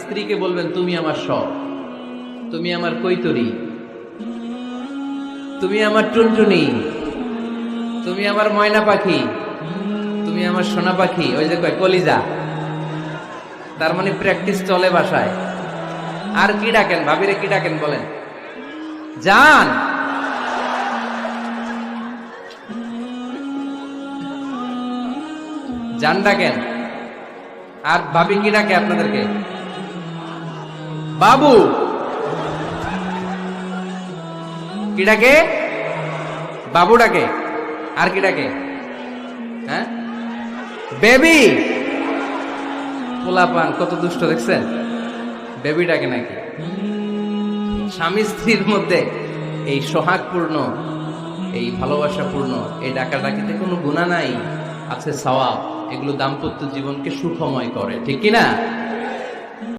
স্ত্রীকে বলবেন তুমি আমার সব, তুমি আমার কৈতরী, তুমি আমার টুনটুনি, তুমি আমার ময়না পাখি, তুমি আমার সোনা পাখি, ওই যে কয় কলিজা। তার মানে প্র্যাকটিস চলে বাসায়। আর কি ডাকেন ভাবিরে, কি ডাকেন বলেন? জান। জান ডাকেন। আর ভাবি কি ডাকে আপনাদেরকে? বাবু। কি ডাকে? বাবু ডাকে। আর কি ডাকে? হ্যাঁ, বেবি। পোলাপান কত দুষ্ট দেখছেন, বেবি ডাকে নাকি? স্বামী স্ত্রীর মধ্যে এই সোহাগপূর্ণ, এই ভালোবাসাপূর্ণ এই ডাকাডাকিতে কোনো গুনাহ নাই, আছে সওয়াব। এগুলো দাম্পত্য জীবনকে সুখময় করে, ঠিক কিনা?